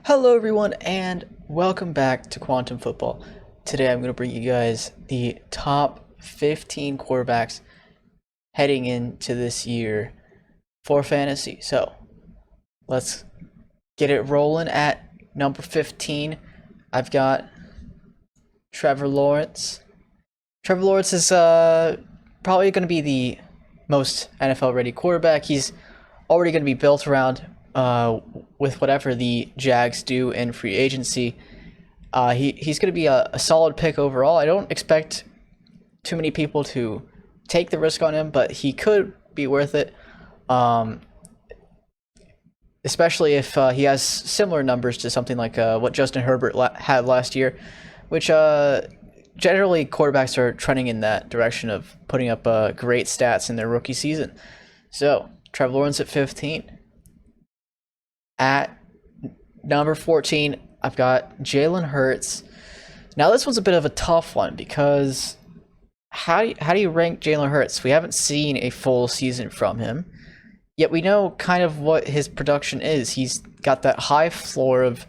Hello everyone and welcome back to Quantum Football. Today I'm going to bring you guys the top 15 quarterbacks heading into this year for fantasy. So let's get it rolling. At number 15, I've got Trevor Lawrence. Trevor Lawrence is probably going to be the most NFL ready quarterback. He's already going to be built around with whatever the Jags do in free agency. He's going to be a solid pick overall. I don't expect too many people to take the risk on him, but he could be worth it, especially if he has similar numbers to something like what Justin Herbert had last year, which generally quarterbacks are trending in that direction of putting up great stats in their rookie season. So Trevor Lawrence at 15. At number 14, I've got Jalen Hurts. Now this one's a bit of a tough one because how do you rank Jalen Hurts? We haven't seen a full season from him, yet we know kind of what his production is. He's got that high floor of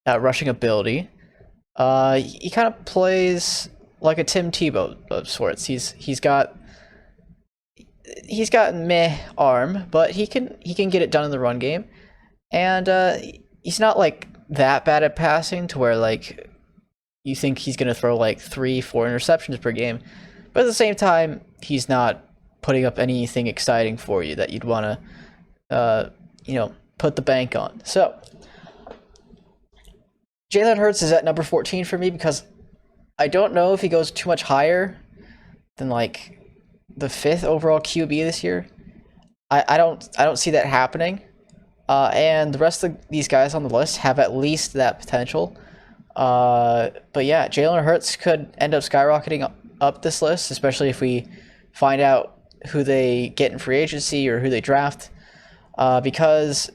rushing ability. He kind of plays like a Tim Tebow of sorts. He's got meh arm, but he can get it done in the run game. And he's not like that bad at passing to where like you think he's gonna throw like 3-4 interceptions per game, but at the same time he's not putting up anything exciting for you that you'd want to put the bank on. So Jalen Hurts is at number 14 for me because I don't know if he goes too much higher than like the 5th overall QB this year. I don't see that happening. And the rest of these guys on the list have at least that potential. But yeah, Jalen Hurts could end up skyrocketing up this list, especially if we find out who they get in free agency or who they draft, because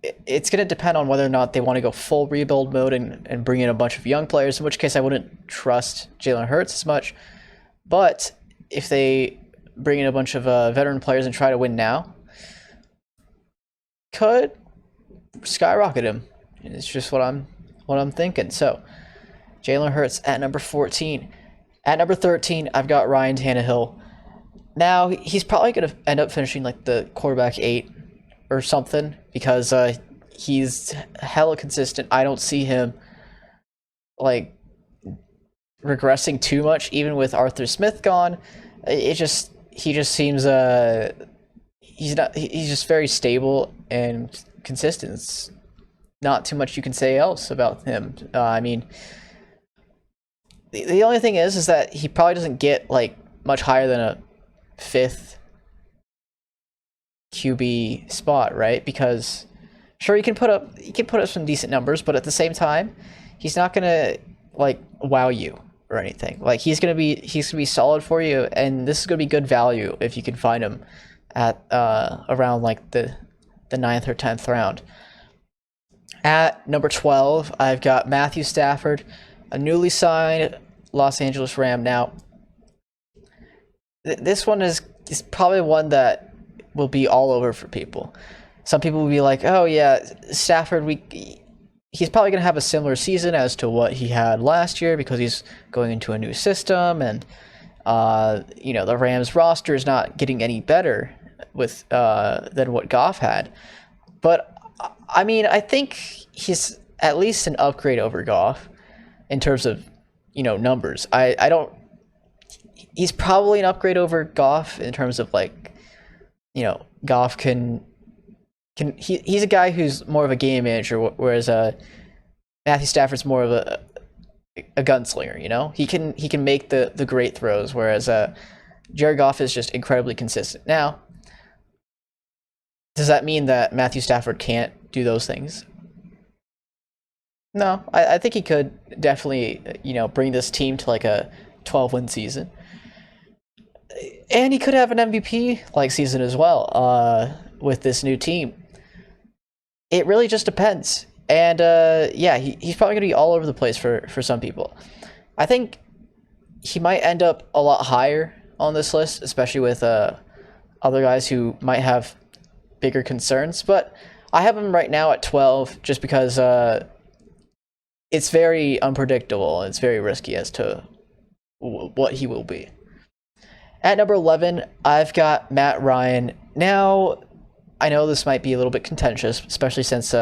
it's going to depend on whether or not they want to go full rebuild mode and bring in a bunch of young players, in which case I wouldn't trust Jalen Hurts as much. But if they bring in a bunch of veteran players and try to win now, could skyrocket him. It's just what I'm thinking. So Jalen Hurts at number 14. At number 13, I've got Ryan Tannehill. Now he's probably going to end up finishing like the quarterback 8 or something because he's hella consistent. I don't see him like regressing too much, even with Arthur Smith gone. He just seems he's just very stable and consistent. It's not too much you can say else about him. I mean, the only thing is that he probably doesn't get like much higher than a 5th QB spot, right? Because sure, he can put up some decent numbers, but at the same time, he's not gonna like wow you or anything. Like he's gonna be solid for you, and this is gonna be good value if you can find him at around like the 9th or 10th round. At number 12, I've got Matthew Stafford, a newly signed Los Angeles Ram. Now, this one is probably one that will be all over for people. Some people will be like, oh yeah, Stafford, he's probably going to have a similar season as to what he had last year because he's going into a new system, and the Rams roster is not getting any better with than what Goff had. But I mean, I think he's at least an upgrade over Goff in terms of numbers. I don't. He's probably an upgrade over Goff in terms of like, Goff he's a guy who's more of a game manager, whereas Matthew Stafford's more of a gunslinger. He can make the great throws, whereas Jared Goff is just incredibly consistent. Now, does that mean that Matthew Stafford can't do those things? No, I think he could definitely, bring this team to like a 12-win season. And he could have an MVP-like season as well with this new team. It really just depends. And he's probably going to be all over the place for some people. I think he might end up a lot higher on this list, especially with other guys who might have bigger concerns. But I have him right now at 12 just because it's very unpredictable. It's very risky as to what he will be. At number 11, I've got Matt Ryan. Now, I know this might be a little bit contentious, especially since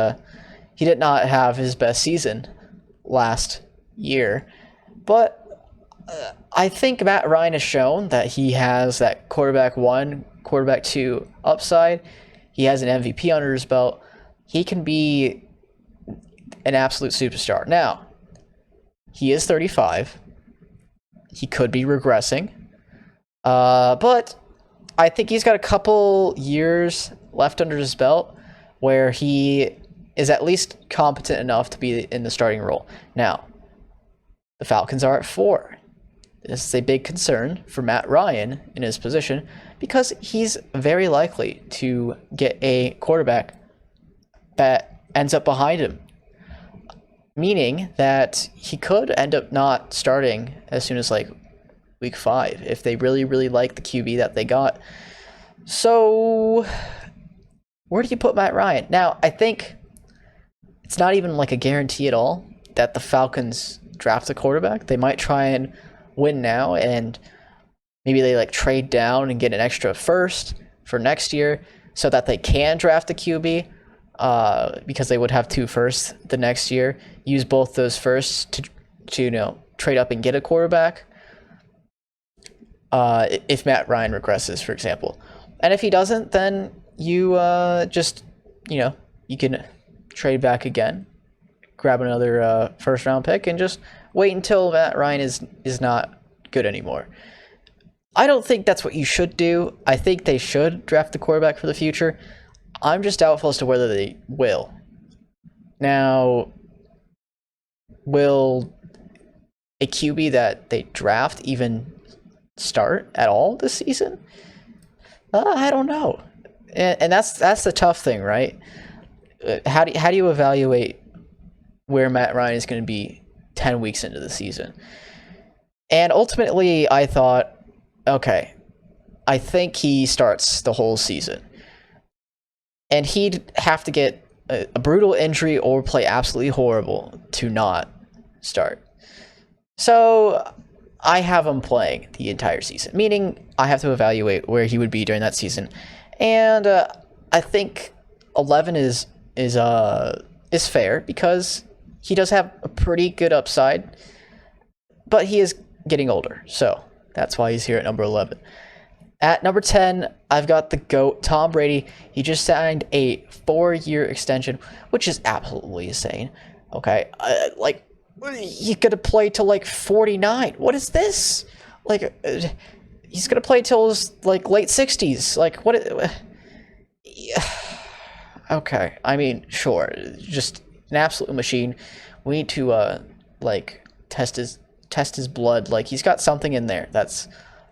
he did not have his best season last year. But I think Matt Ryan has shown that he has that quarterback 1, quarterback 2 upside. He has an MVP under his belt. He can be an absolute superstar. Now, he is 35. He could be regressing. But I think he's got a couple years left under his belt where he is at least competent enough to be in the starting role. Now, the Falcons are at 4. This is a big concern for Matt Ryan in his position because he's very likely to get a quarterback that ends up behind him, meaning that he could end up not starting as soon as like week 5 if they really, really like the QB that they got. So where do you put Matt Ryan? Now, I think it's not even like a guarantee at all that the Falcons draft a quarterback. They might try and win now, and maybe they like trade down and get an extra first for next year so that they can draft a QB, because they would have 2 firsts the next year. Use both those firsts to trade up and get a quarterback. If Matt Ryan regresses, for example, and if he doesn't, then you you can trade back again, grab another first round pick, and just wait until Matt Ryan is not good anymore. I don't think that's what you should do. I think they should draft the quarterback for the future. I'm just doubtful as to whether they will. Now, will a QB that they draft even start at all this season? I don't know. And that's the tough thing, right? How do you evaluate where Matt Ryan is going to be 10 weeks into the season? And ultimately, I thought, okay, I think he starts the whole season. And he'd have to get a brutal injury or play absolutely horrible to not start. So I have him playing the entire season, meaning I have to evaluate where he would be during that season. And I think 11 is fair because he does have a pretty good upside, but he is getting older, so that's why he's here at number 11. At number 10, I've got the GOAT, Tom Brady. He just signed a 4-year extension, which is absolutely insane. Okay, he's gonna play till like 49. What is this? He's gonna play till his like late 60s. Like what? Okay, I mean, sure, just an absolute machine. We need to test his blood. Like he's got something in there that's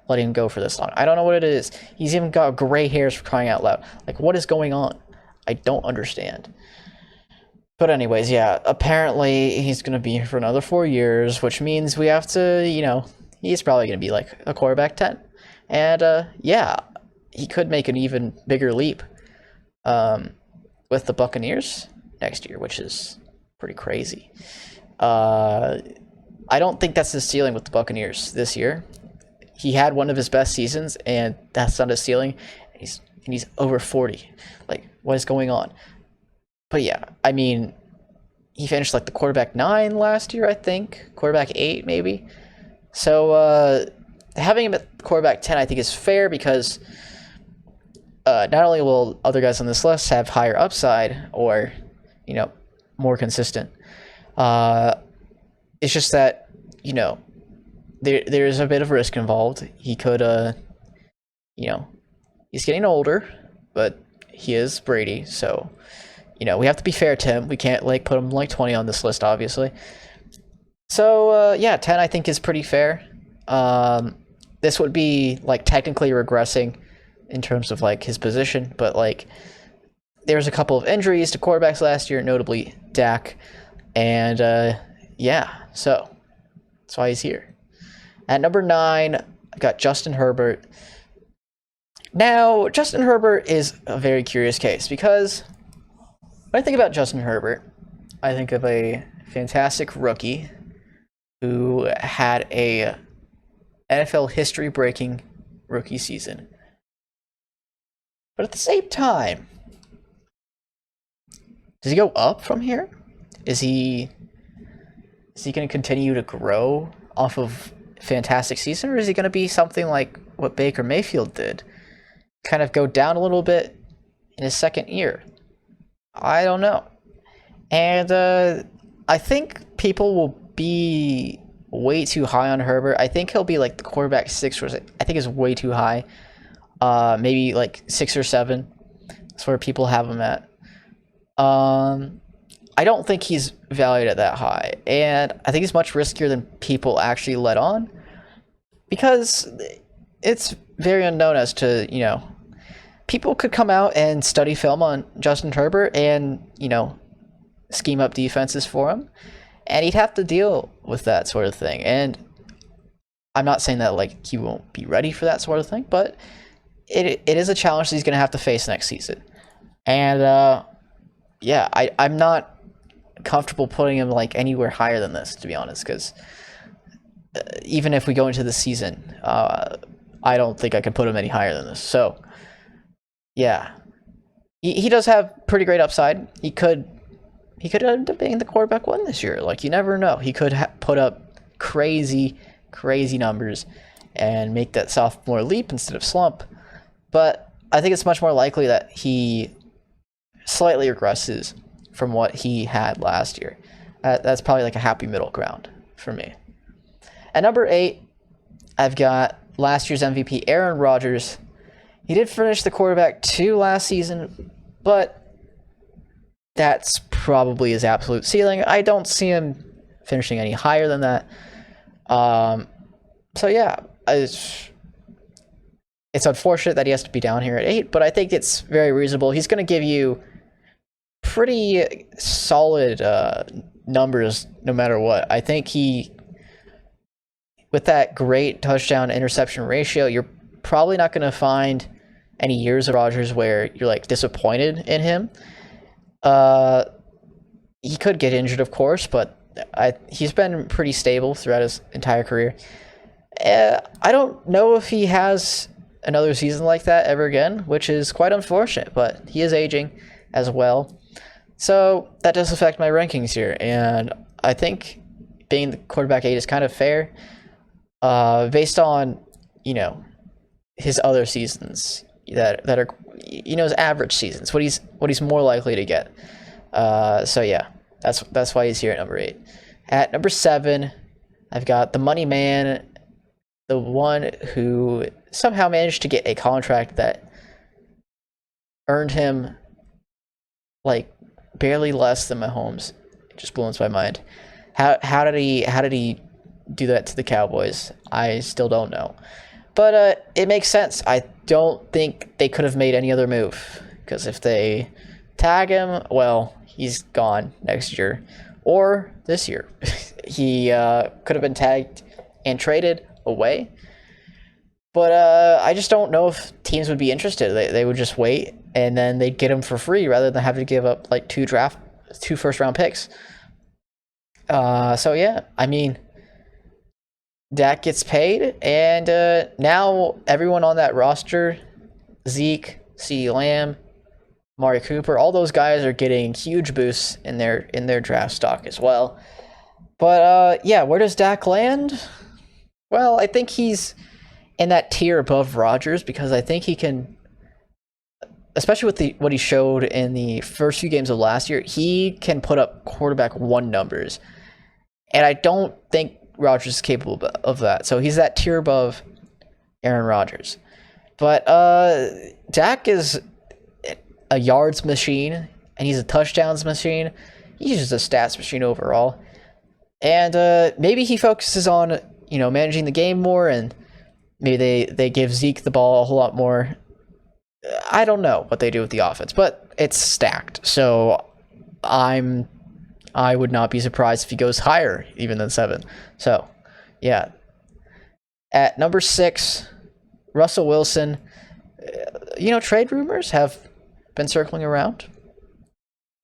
letting him go for this long. I don't know what it is. He's even got gray hairs, for crying out loud. Like, what is going on? I don't understand. But anyways, yeah, apparently he's going to be here for another 4 years, which means we have to, he's probably going to be like a quarterback 10. And yeah, he could make an even bigger leap with the Buccaneers next year, which is pretty crazy. I don't think that's his ceiling with the Buccaneers this year. He had one of his best seasons, and that's not his ceiling. He's over 40. Like, what is going on? But yeah, I mean, he finished like the quarterback 9 last year, I think. Quarterback 8, maybe. So having him at quarterback 10, I think, is fair because not only will other guys on this list have higher upside or, more consistent, it's just that, there's a bit of risk involved. He could, he's getting older, but he is Brady, so, we have to be fair to him. We can't, put him, 20 on this list, obviously. So, 10, I think, is pretty fair. This would be, technically regressing in terms of, his position, but, there was a couple of injuries to quarterbacks last year, notably Dak, and, so that's why he's here. At number 9, I got Justin Herbert. Now, Justin Herbert is a very curious case because When I think about Justin Herbert, I think of a fantastic rookie who had a NFL history-breaking rookie season. But at the same time, does he go up from here? Is he going to continue to grow off of a fantastic season, or is he going to be something like what Baker Mayfield did? Kind of go down a little bit in his second year? I don't know. And I think people will be way too high on Herbert. I think he'll be like the quarterback 6, which I think is way too high. Maybe like 6 or 7. That's where people have him at. I don't think he's valued at that high. And I think he's much riskier than people actually let on. Because it's very unknown as to, people could come out and study film on Justin Herbert and, scheme up defenses for him. And he'd have to deal with that sort of thing. And I'm not saying that like he won't be ready for that sort of thing, but it is a challenge that he's going to have to face next season. And I'm not comfortable putting him like anywhere higher than this, to be honest, because even if we go into the season, I don't think I could put him any higher than this. So yeah, he does have pretty great upside. He could end up being the quarterback 1 this year. Like, you never know. He could put up crazy numbers and make that sophomore leap instead of slump. But I think it's much more likely that he slightly regresses from what he had last year. That's probably like a happy middle ground for me. At number 8, I've got last year's MVP, Aaron Rodgers. He did finish the quarterback 2 last season, but that's probably his absolute ceiling. I don't see him finishing any higher than that. So yeah, it's unfortunate that he has to be down here at 8, but I think it's very reasonable. He's going to give you pretty solid numbers no matter what. I think with that great touchdown interception ratio, you're probably not going to find any years of Rodgers where you're like disappointed in him. He could get injured, of course, but he's been pretty stable throughout his entire career. I don't know if he has another season like that ever again, which is quite unfortunate, but he is aging as well. So that does affect my rankings here, and I think being the quarterback 8 is kind of fair, based on, his other seasons that are, his average seasons, what he's more likely to get. So yeah, that's why he's here at number 8. At number 7, I've got the money man, the one who somehow managed to get a contract that earned him like barely less than Mahomes. It just blows my mind. How did he do that to the Cowboys? I still don't know. But it makes sense. I don't think they could have made any other move, because if they tag him, well, he's gone next year or this year. He could have been tagged and traded away. But I just don't know if teams would be interested. They would just wait, and then they'd get him for free rather than having to give up like 2 first-round picks. So yeah, I mean, Dak gets paid, and now everyone on that roster, Zeke, CeeDee Lamb, Amari Cooper, all those guys are getting huge boosts in their draft stock as well. But yeah, where does Dak land? Well, I think he's in that tier above Rodgers, because I think he can, especially with what he showed in the first few games of last year, he can put up quarterback 1 numbers. And I don't think Rodgers is capable of that. So he's that tier above Aaron Rodgers. But Dak is a yards machine, and he's a touchdowns machine. He's just a stats machine overall. And maybe he focuses on, managing the game more, and maybe they give Zeke the ball a whole lot more. I don't know what they do with the offense, but it's stacked. So I would not be surprised if he goes higher even than 7. So, yeah. At number 6, Russell Wilson. Trade rumors have been circling around.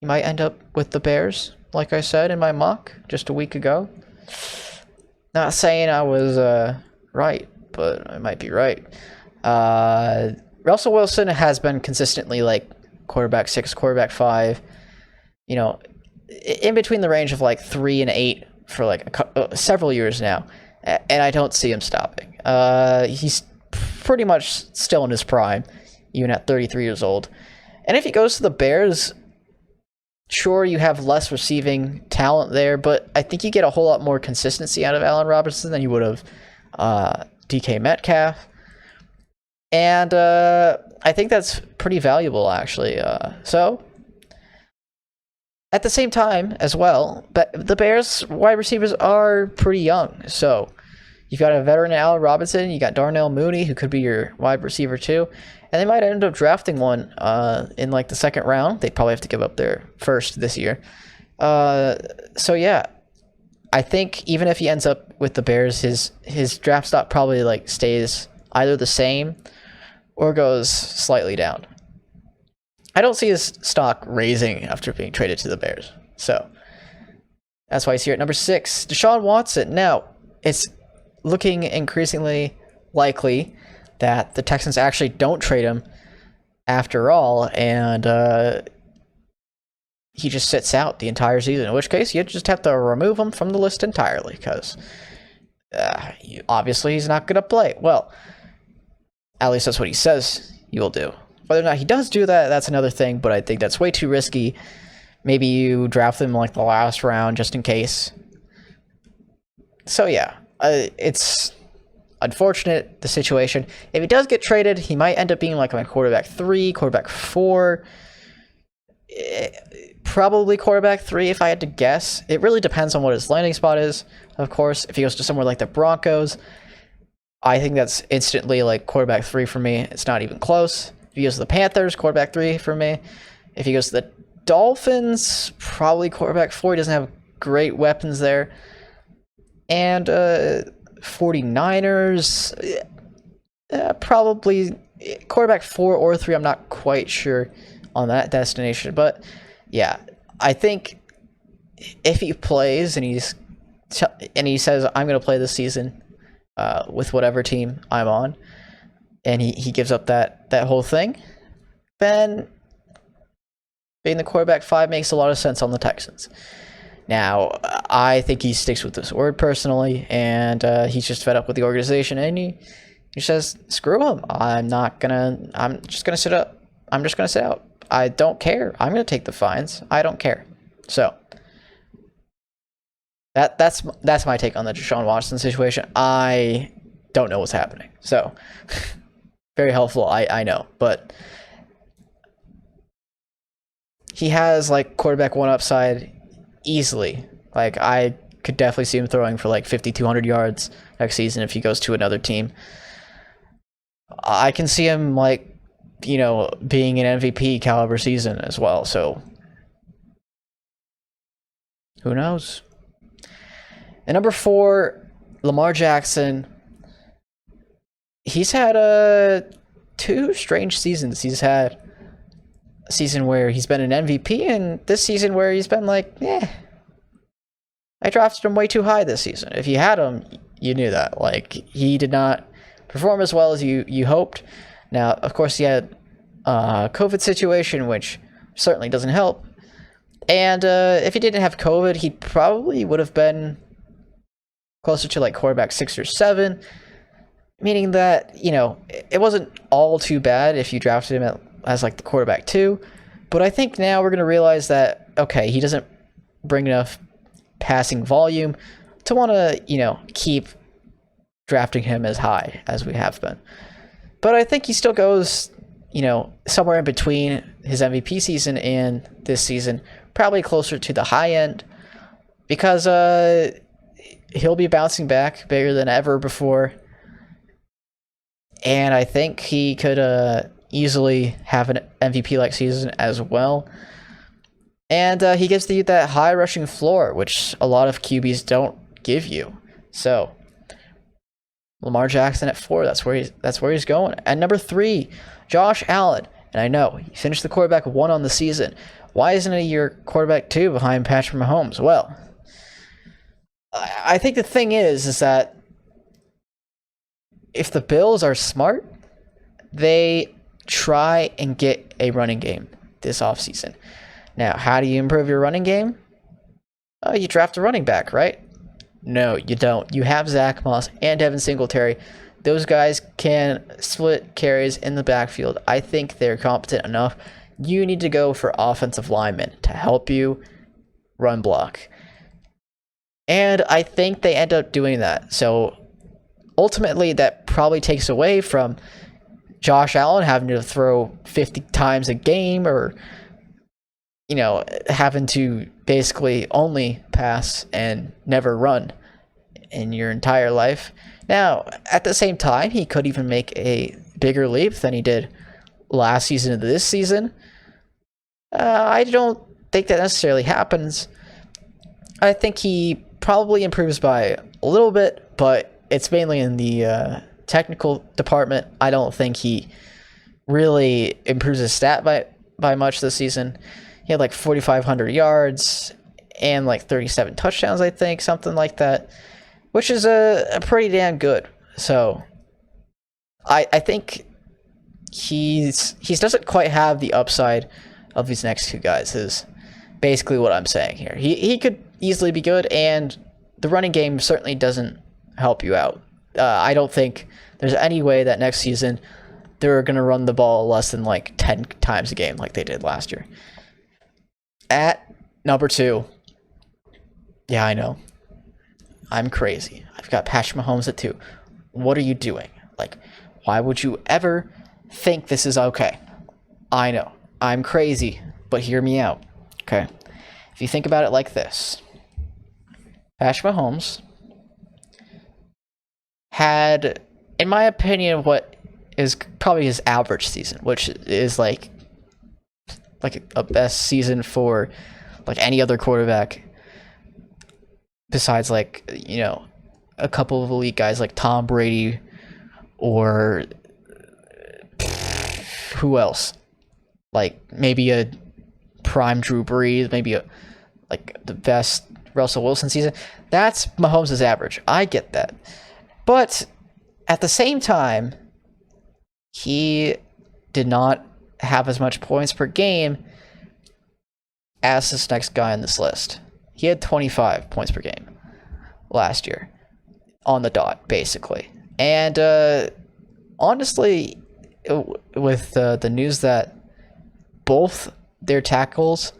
He might end up with the Bears, like I said in my mock just a week ago. Not saying I was right, but I might be right. Russell Wilson has been consistently like quarterback 6, quarterback 5, in between the range of like 3 and 8 for like several years now, and I don't see him stopping. He's pretty much still in his prime, even at 33 years old. And if he goes to the Bears, sure, you have less receiving talent there, but I think you get a whole lot more consistency out of Allen Robinson than you would have DK Metcalf. And I think that's pretty valuable, actually. So, at the same time, as well, but the Bears' wide receivers are pretty young. So, you've got a veteran Allen Robinson, you got Darnell Mooney, who could be your wide receiver too, and they might end up drafting one in like the second round. They probably have to give up their first this year. So yeah, I think even if he ends up with the Bears, his draft stock probably like stays either the same or goes slightly down. I don't see his stock raising after being traded to the Bears. So that's why he's here at number 6. Deshaun Watson. Now, it's looking increasingly likely that the Texans actually don't trade him after all, and he just sits out the entire season, in which case you just have to remove him from the list entirely, because obviously he's not going to play. Well, at least that's what he says he will do. Whether or not he does do that, that's another thing, but I think that's way too risky. Maybe you draft him like the last round just in case. So yeah, it's unfortunate, the situation. If he does get traded, he might end up being like my quarterback 3, quarterback 4. Probably quarterback 3 if I had to guess. It really depends on what his landing spot is, of course. If he goes to somewhere like the Broncos, I think that's instantly like quarterback 3 for me. It's not even close. If he goes to the Panthers, quarterback 3 for me. If he goes to the Dolphins, probably quarterback 4. He doesn't have great weapons there. And 49ers, probably quarterback 4 or 3. I'm not quite sure on that destination. But yeah, I think if he plays and he says, I'm going to play this season with whatever team I'm on, and he gives up that whole thing, then being the quarterback 5 makes a lot of sense on the Texans. Now, I think he sticks with this word personally, and he's just fed up with the organization, and he says, screw him. I'm just going to sit up. I'm just going to sit out. I don't care. I'm going to take the fines. I don't care. So, that's my take on the Deshaun Watson situation. I don't know what's happening. So, very helpful, I know. But he has, like, quarterback 1 upside easily. Like, I could definitely see him throwing for like 5,200 yards next season if he goes to another team. I can see him like, being an MVP caliber season as well. So who knows? And number 4, Lamar Jackson. He's had 2 strange seasons. He's had a season where he's been an MVP, and this season where he's been like, I drafted him way too high this season. If you had him, you knew that. Like, he did not perform as well as you hoped. Now, of course, he had a COVID situation, which certainly doesn't help. And if he didn't have COVID, he probably would have been closer to like quarterback 6 or 7, meaning that, it wasn't all too bad if you drafted him as like the quarterback 2. But I think now we're going to realize that, okay, he doesn't bring enough passing volume to want to, keep drafting him as high as we have been. But I think he still goes, somewhere in between his MVP season and this season, probably closer to the high end, because he'll be bouncing back bigger than ever before. And I think he could easily have an MVP-like season as well. And he gives you that high rushing floor, which a lot of QBs don't give you. So, Lamar Jackson at 4, that's where he's going. And number 3, Josh Allen. And I know, he finished the quarterback 1 on the season. Why isn't he your quarterback 2 behind Patrick Mahomes? Well, I think the thing is that if the Bills are smart, they try and get a running game this offseason. Now, how do you improve your running game? You draft a running back, right? No, you don't. You have Zach Moss and Devin Singletary. Those guys can split carries in the backfield. I think they're competent enough. You need to go for offensive linemen to help you run block. And I think they end up doing that. So ultimately, that probably takes away from Josh Allen having to throw 50 times a game, or having to basically only pass and never run in your entire life. Now, at the same time, he could even make a bigger leap than he did last season into this season. I don't think that necessarily happens. I think he probably improves by a little bit, but it's mainly in the technical department. I don't think he really improves his stat by much this season. He had like 4,500 yards and like 37 touchdowns, I think, something like that, which is a pretty damn good. So I think he doesn't quite have the upside of these next two guys, is basically what I'm saying here. He could easily be good, and the running game certainly doesn't help you out. I don't think there's any way that next season they're going to run the ball less than like 10 times a game like they did last year. At number 2, yeah, I know, I'm crazy. I've got Patrick Mahomes at 2. What are you doing? Like, why would you ever think this is okay? I know, I'm crazy, but hear me out, okay? If you think about it like this, Patrick Mahomes had, in my opinion, what is probably his average season, which is like a best season for like any other quarterback besides like, a couple of elite guys like Tom Brady or who else? Like maybe a prime Drew Brees, maybe the best Russell Wilson season. That's Mahomes' average. I get that. But at the same time, he did not have as much points per game as this next guy on this list. He had 25 points per game last year on the dot, basically. And honestly, with the news that both their tackles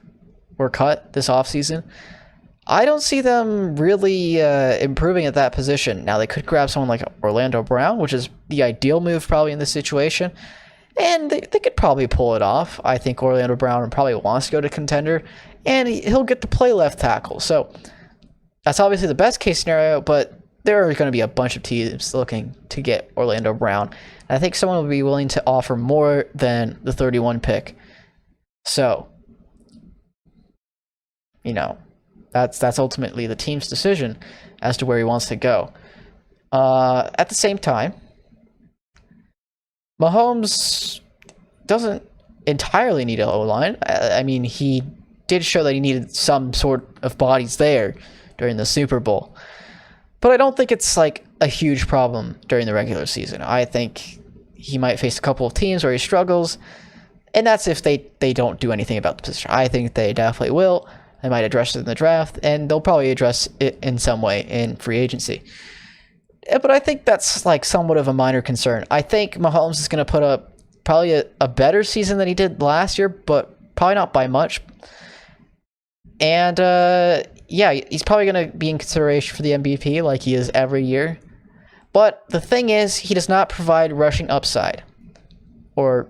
were cut this offseason, I don't see them really improving at that position. Now, they could grab someone like Orlando Brown, which is the ideal move probably in this situation. And they could probably pull it off. I think Orlando Brown probably wants to go to contender, and he'll get to play left tackle. So that's obviously the best case scenario, but there are going to be a bunch of teams looking to get Orlando Brown. And I think someone will be willing to offer more than the 31 pick. So, that's ultimately the team's decision as to where he wants to go. At the same time, Mahomes doesn't entirely need an O-line. I mean, he did show that he needed some sort of bodies there during the Super Bowl. But I don't think it's like a huge problem during the regular season. I think he might face a couple of teams where he struggles, and that's if they don't do anything about the position. I think they definitely will. They might address it in the draft, and they'll probably address it in some way in free agency. But I think that's like somewhat of a minor concern. I think Mahomes is going to put up probably a better season than he did last year, but probably not by much. And he's probably going to be in consideration for the MVP like he is every year. But the thing is, he does not provide rushing upside, or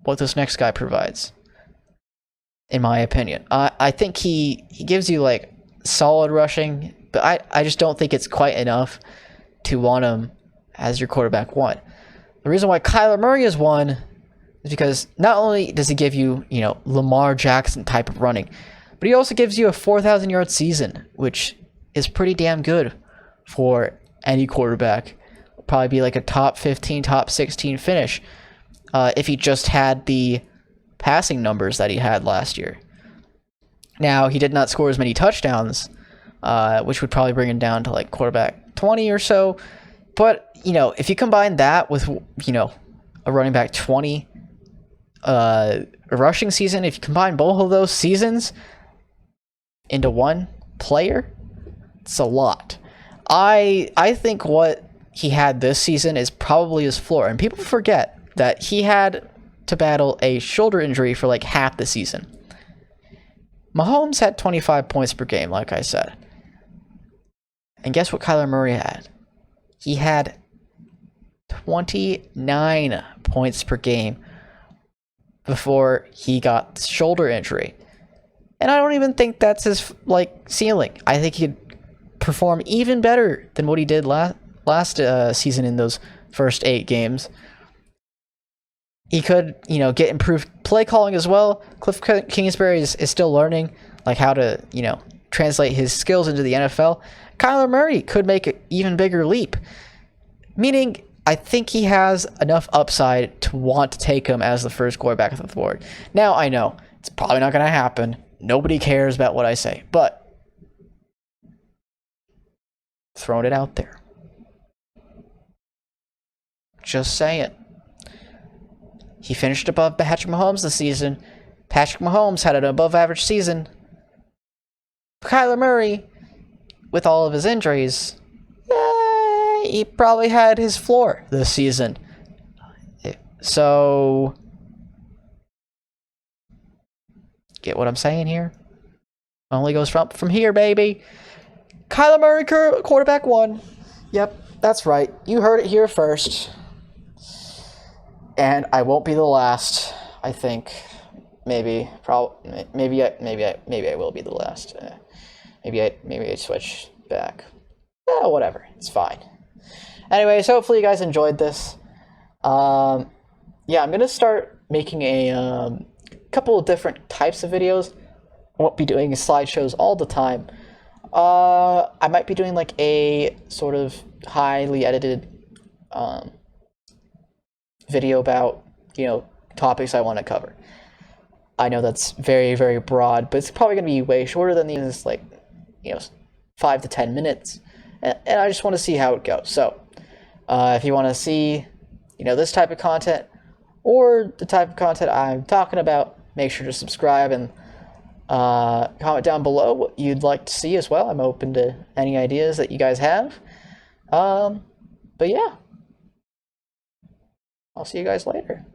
what this next guy provides, in my opinion. I think he gives you like solid rushing, but I just don't think it's quite enough to want him as your quarterback 1. The reason why Kyler Murray is 1 is because not only does he give you, Lamar Jackson type of running, but he also gives you a 4,000-yard season, which is pretty damn good for any quarterback. Probably be like a top 15, top 16 finish if he just had the passing numbers that he had last year. Now, he did not score as many touchdowns, which would probably bring him down to like quarterback 20 or so. But, if you combine that with, a running back 20, a rushing season, if you combine both of those seasons into one player, it's a lot. I think what he had this season is probably his floor. And people forget that he had to battle a shoulder injury for like half the season. Mahomes had 25 points per game, like I said. And guess what Kyler Murray had? He had 29 points per game before he got the shoulder injury. And I don't even think that's his ceiling. I think he could perform even better than what he did last season in those first 8 games. He could, get improved play calling as well. Cliff Kingsbury is still learning how to, translate his skills into the NFL. Kyler Murray could make an even bigger leap. Meaning, I think he has enough upside to want to take him as the first quarterback of the board. Now, I know it's probably not going to happen. Nobody cares about what I say, but throwing it out there. Just saying. He finished above Patrick Mahomes this season. Patrick Mahomes had an above-average season. Kyler Murray, with all of his injuries, he probably had his floor this season. So, get what I'm saying here? Only goes from here, baby. Kyler Murray, quarterback 1. Yep, that's right. You heard it here first. And I won't be the last, I think. Maybe I will be the last. Maybe I switch back. Whatever. It's fine. Anyways, hopefully you guys enjoyed this. I'm gonna start making a couple of different types of videos. I won't be doing slideshows all the time. I might be doing a sort of highly edited video about, topics I want to cover. I know that's very, very broad, but it's probably going to be way shorter than these, 5 to 10 minutes. And I just want to see how it goes. So, if you want to see, this type of content or the type of content I'm talking about, make sure to subscribe and comment down below what you'd like to see as well. I'm open to any ideas that you guys have. But yeah. I'll see you guys later.